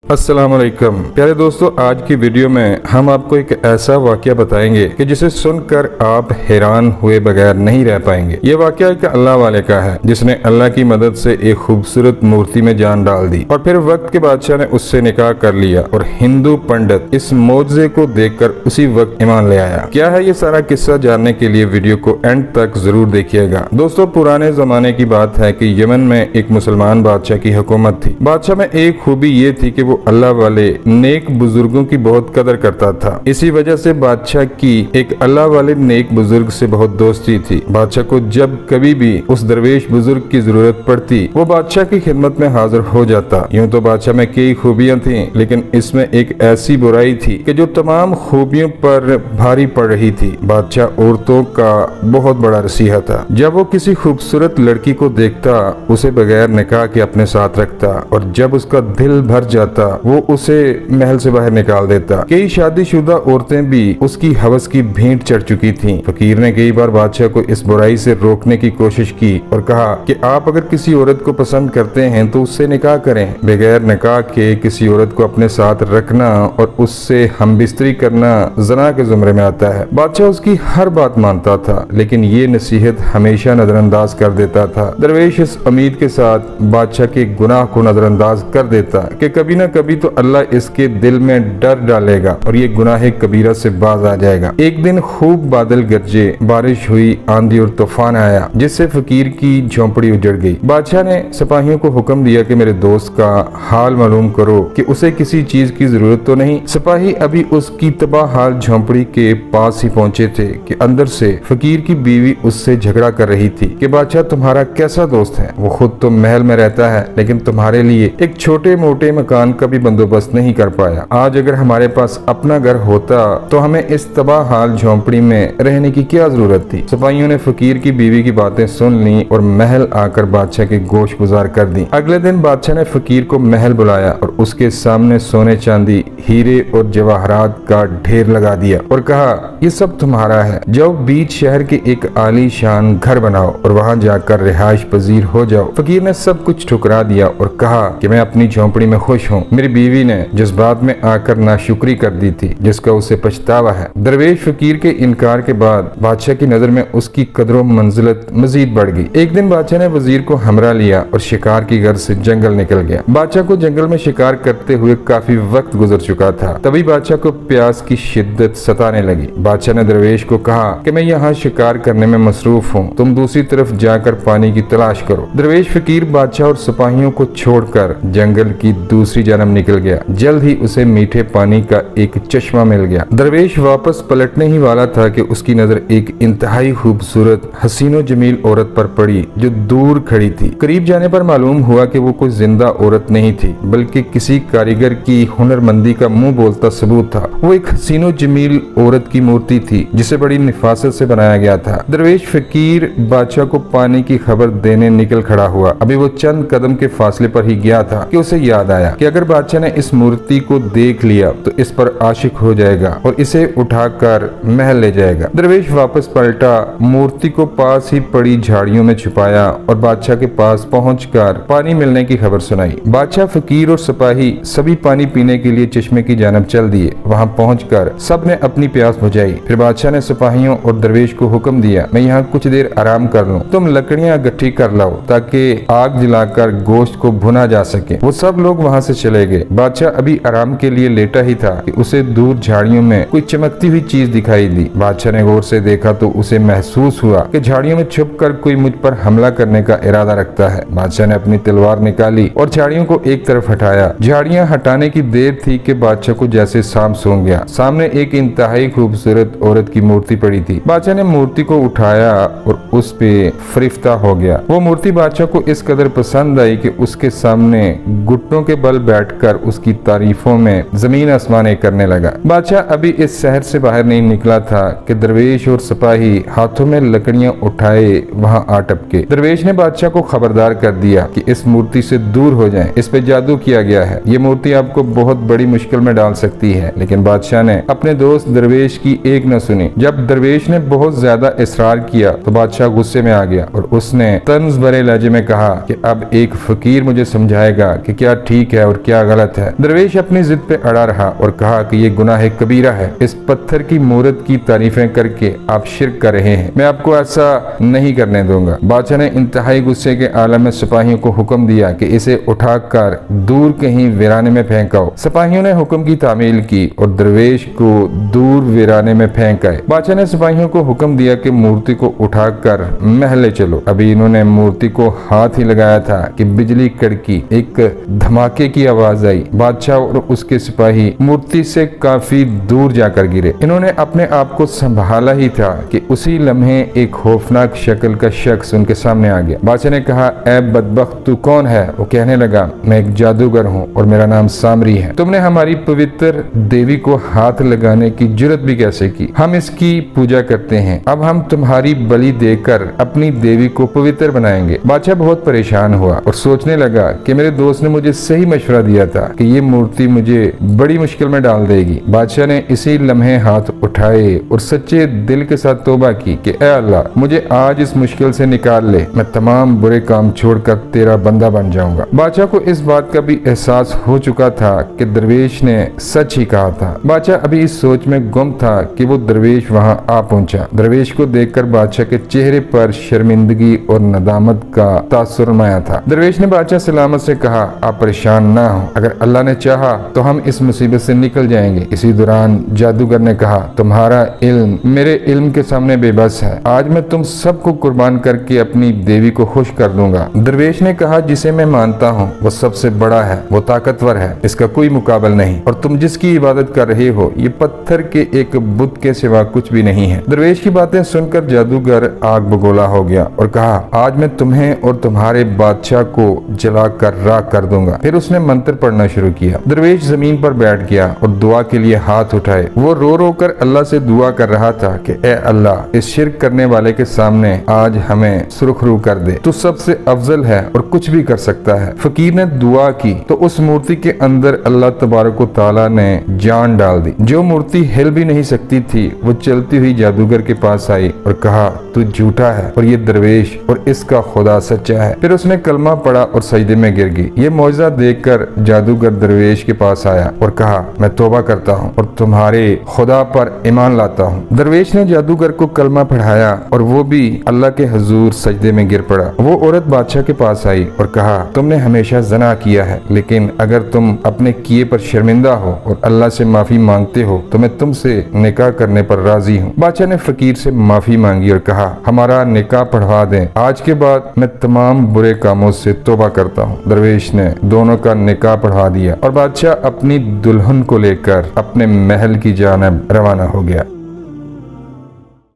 अस्सलाम वालेकुम प्यारे दोस्तों, आज की वीडियो में हम आपको एक ऐसा वाकया बताएंगे कि जिसे सुनकर आप हैरान हुए बगैर नहीं रह पाएंगे। ये वाकया एक अल्लाह वाले का है जिसने अल्लाह की मदद से एक खूबसूरत मूर्ति में जान डाल दी और फिर वक्त के बादशाह ने उससे निकाह कर लिया और हिंदू पंडित इस मौजज़े को देखकर उसी वक्त ईमान ले आया। क्या है ये सारा किस्सा, जानने के लिए वीडियो को एंड तक जरूर देखिएगा। दोस्तों, पुराने जमाने की बात है कि यमन में एक मुसलमान बादशाह की हुकूमत थी। बादशाह में एक खूबी ये थी कि वो अल्लाह वाले नेक बुजुर्गों की बहुत कदर करता था। इसी वजह से बादशाह की एक अल्लाह वाले नेक बुजुर्ग से बहुत दोस्ती थी। बादशाह को जब कभी भी उस दरवेश बुजुर्ग की जरूरत पड़ती वो बादशाह की खिदमत में हाजिर हो जाता। यूं तो बादशाह में कई खूबियां थीं, लेकिन इसमें एक ऐसी बुराई थी कि जो तमाम खूबियों पर भारी पड़ रही थी। बादशाह औरतों का बहुत बड़ा रसीहा था। जब वो किसी खूबसूरत लड़की को देखता उसे बगैर निकाह के अपने साथ रखता और जब उसका दिल भर जाता वो उसे महल से बाहर निकाल देता। कई शादीशुदा औरतें भी उसकी हवस की भेंट चढ़ चुकी थीं। फकीर ने कई बार बादशाह को इस बुराई से रोकने की कोशिश की और कहा कि आप अगर किसी औरत को पसंद करते हैं तो उससे निकाह करें। बगैर निकाह के किसी औरत को अपने साथ रखना और उससे हमबिस्तरी करना ज़ना के जुमरे में आता है। बादशाह उसकी हर बात मानता था, लेकिन ये नसीहत हमेशा नजरअंदाज कर देता था। दरवेश इस उम्मीद के साथ बादशाह के गुनाह को नजरअंदाज कर देता कि कभी न कभी तो अल्लाह इसके दिल में डर डालेगा और ये गुनाह कबीरा से बाज आ जाएगा। एक दिन खूब बादल गरजे, बारिश हुई, आंधी और तूफान आया जिससे फकीर की झोंपड़ी उजड़ गई। बादशाह ने सिपाहियों को हुक्म दिया कि मेरे दोस्त का हाल मालूम करो कि उसे किसी चीज की जरूरत तो नहीं। सिपाही अभी उसकी तबाह हाल झोंपड़ी के पास ही पहुंचे थे कि अंदर से फकीर की बीवी उससे झगड़ा कर रही थी कि बादशाह तुम्हारा कैसा दोस्त है, वो खुद तो महल में रहता है लेकिन तुम्हारे लिए एक छोटे मोटे मकान का भी बंदोबस्त नहीं कर पाया। आज अगर हमारे पास अपना घर होता तो हमें इस तबाह हाल झोंपड़ी में रहने की क्या जरूरत थी। सिपाहियों ने फकीर की बीवी की बातें सुन ली और महल आकर बादशाह के गोश गुजार कर दी। अगले दिन बादशाह ने फकीर को महल बुलाया और उसके सामने सोने चांदी, हीरे और जवाहरात का ढेर लगा दिया और कहा ये सब तुम्हारा है, जाओ बीच शहर के एक आलीशान घर बनाओ और वहाँ जाकर रिहाइश पजीर हो जाओ। फकीर ने सब कुछ ठुकरा दिया और कहा कि मैं अपनी झोंपड़ी में खुश हूँ। मेरी बीवी ने जज्बात में आकर नाशुक्री कर दी थी जिसका उसे पछतावा है। दरवेश फकीर के इनकार के बाद बादशाह की नजर में उसकी कदरों मंजिलत मजीद बढ़ गई। एक दिन बादशाह ने वजीर को हमरा लिया और शिकार की गर्ज से जंगल निकल गया। बादशाह को जंगल में शिकार करते हुए काफी वक्त गुजर चुका था। तभी बादशाह को प्यास की शिद्दत सताने लगी। बादशाह ने दरवेश को कहा कि मैं यहाँ शिकार करने में मसरूफ हूँ, तुम दूसरी तरफ जाकर पानी की तलाश करो। दरवेश फकीर बादशाह और सिपाहियों को छोड़कर जंगल की दूसरी जानब निकल गया। जल्द ही उसे मीठे पानी का एक चश्मा मिल गया। दरवेश वापस पलटने ही वाला था कि उसकी नजर एक इंतहाई खूबसूरत हसीनो जमील औरत पर पड़ी जो दूर खड़ी थी। करीब जाने पर मालूम हुआ कि वो कोई जिंदा औरत नहीं थी बल्कि किसी कारीगर की हुनरमंदी का मुंह बोलता सबूत था। वो एक हसीनो जमील औरत की मूर्ति थी जिसे बड़ी निफासत से बनाया गया था। दरवेश फकीर बादशाह को पानी की खबर देने निकल खड़ा हुआ। अभी वो चंद कदम के फासले पर ही गया था कि उसे याद आया कि अगर बादशाह ने इस मूर्ति को देख लिया तो इस पर आशिक हो जाएगा और इसे उठाकर महल ले जाएगा। दरवेश वापस पलटा, मूर्ति को पास ही पड़ी झाड़ियों में छुपाया और बादशाह के पास पहुंचकर पानी मिलने की खबर सुनाई। बादशाह, फकीर और सिपाही सभी पानी पीने के लिए चश्मे की जानब चल दिए। वहां पहुंचकर सब ने अपनी प्यास बुझाई। फिर बादशाह ने सिपाहियों और दरवेश को हुक्म दिया, मैं यहाँ कुछ देर आराम कर लूं, तुम लकड़ियां इकट्ठी कर लाओ ताकि आग जलाकर गोश्त को भुना जा सके। वो सब लोग वहाँ से चले गए। बादशाह अभी आराम के लिए लेटा ही था कि उसे दूर झाड़ियों में कोई चमकती हुई चीज दिखाई दी। बादशाह ने गौर से देखा तो उसे महसूस हुआ कि झाड़ियों में छुपकर कोई मुझ पर हमला करने का इरादा रखता है। बादशाह ने अपनी तलवार निकाली और झाड़ियों को एक तरफ हटाया। झाड़ियां हटाने की देर थी कि बादशाह को जैसे सांप सूंघ गया। सामने एक इंतहाई खूबसूरत औरत की मूर्ति पड़ी थी। बादशाह ने मूर्ति को उठाया और उस पे फरिफ्ता हो गया। वो मूर्ति बादशाह को इस कदर पसंद आई कि उसके सामने घुटनों के बल बैठकर उसकी तारीफों में जमीन आसमान एक करने लगा। बादशाह अभी इस शहर से बाहर नहीं निकला था कि दरवेश और सिपाही हाथों में लकड़ियां उठाए वहां आ टपके। दरवेश ने बादशाह को खबरदार कर दिया कि इस मूर्ति से दूर हो जाएं, इस पे जादू किया गया है, ये मूर्ति आपको बहुत बड़ी मुश्किल में डाल सकती है। लेकिन बादशाह ने अपने दोस्त दरवेश की एक न सुनी। जब दरवेश ने बहुत ज्यादा इसरार किया तो बादशाह गुस्से में आ गया और उसने तंज भरे लहजे में कहा कि अब एक फकीर मुझे समझाएगा कि क्या ठीक है और क्या क्या गलत है। दरवेश अपनी जिद पे अड़ा रहा और कहा कि ये गुनाह कबीरा है, इस पत्थर की मूरत की तारीफें करके आप शिर्क कर रहे हैं, मैं आपको ऐसा नहीं करने दूंगा। बादशाह ने इंतहाई गुस्से के आलम में सिपाहियों को हुक्म दिया कि इसे उठाकर दूर कहीं वीराने में फेंकाओ। सिपाहियों ने हुक्म की तामील की और दरवेश को दूर वीराने में फेंक आए। बादशाह ने सिपाहियों को हुक्म दिया कि मूर्ति को उठाकर महल ले चलो। अभी इन्होंने मूर्ति को हाथ ही लगाया था कि बिजली कड़की, एक धमाके की आवाज आई। बादशाह और उसके सिपाही मूर्ति से काफी दूर जाकर गिरे। इन्होंने अपने आप को संभाला ही था कि उसी लम्हे एक खौफनाक शक्ल का शख्स उनके सामने आ गया। बादशाह ने कहा, ऐ बदबख्त, तू कौन है? वो कहने लगा, मैं एक जादूगर हूँ और मेरा नाम सामरी है। तुमने हमारी पवित्र देवी को हाथ लगाने की जुर्रत भी कैसे की? हम इसकी पूजा करते हैं। अब हम तुम्हारी बलि देकर अपनी देवी को पवित्र बनाएंगे। बादशाह बहुत परेशान हुआ और सोचने लगा कि मेरे दोस्त ने मुझे सही मशवरा दिया था कि ये मूर्ति मुझे बड़ी मुश्किल में डाल देगी। बादशाह ने इसी लम्हे हाथ उठाए और सच्चे दिल के साथ तौबा की कि ऐ अल्लाह, मुझे आज इस मुश्किल से निकाल ले, मैं तमाम बुरे काम छोड़कर तेरा बंदा बन जाऊंगा। बादशाह को इस बात का भी एहसास हो चुका था कि दरवेश ने सच ही कहा था। बादशाह अभी इस सोच में गुम था कि वो दरवेश वहां आ पहुंचा। दरवेश को देखकर बादशाह के चेहरे पर शर्मिंदगी और नदामत का तासुर नुमाया था। दरवेश ने बादशाह सलामत से कहा, आप परेशान ना हो, अगर अल्लाह ने चाहा तो हम इस मुसीबत से निकल जाएंगे। इसी दौरान जादूगर ने कहा, तुम्हारा इल्म मेरे इल्म के सामने बेबस है। आज मैं तुम सबको कुर्बान करके अपनी देवी को खुश कर दूंगा। दरवेश ने कहा, जिसे मैं मानता हूँ वो सबसे बड़ा है, वो ताकतवर है, इसका कोई मुकाबला नहीं, और तुम जिसकी इबादत कर रहे हो ये पत्थर के एक बुत के सिवा कुछ भी नहीं है। दरवेश की बातें सुनकर जादूगर आग बगोला हो गया और कहा, आज मैं तुम्हें और तुम्हारे बादशाह को जलाकर राख कर दूंगा। फिर उसने मंत्र पढ़ना शुरू किया। दरवेश जमीन पर बैठ गया और दुआ के लिए हाथ उठाए। वो रो रो कर अल्लाह से दुआ कर रहा था कि ए अल्लाह, इस शिर्क करने वाले के सामने आज हमें सुरखरू कर दे, तू सबसे अफजल है और कुछ भी कर सकता है। फकीर ने दुआ की तो उस मूर्ति के अंदर अल्लाह तबारक व तआला ने जान डाल दी। जो मूर्ति हिल भी नहीं सकती थी वो चलती हुई जादूगर के पास आई और कहा, तू झूठा है और ये दरवेश और इसका खुदा सच्चा है। फिर उसने कलमा पढ़ा और सजदे में गिर गई। ये मौजज़ा देखकर जादूगर दरवेश के पास आया और कहा, मैं तौबा करता हूँ और तुम्हारे खुदा पर ईमान लाता हूँ। दरवेश ने जादूगर को कलमा पढ़ाया और वो भी अल्लाह के हुजूर सजदे में गिर पड़ा। वो औरत बादशाह के पास आई और कहा, तुमने हमेशा ज़ना किया है, लेकिन अगर तुम अपने किए पर शर्मिंदा हो और अल्लाह से माफी मांगते हो तो मैं तुमसे निकाह करने पर राजी हूँ। बादशाह ने फकीर से माफी मांगी और कहा, हमारा निकाह पढ़वा दें, आज के बाद मैं तमाम बुरे कामों से तौबा करता हूँ। दरवेश ने दोनों का निकाह पढ़वा दिया और बादशाह अपनी दुल्हन को लेकर अपने महल की जानिब रवाना हो गया।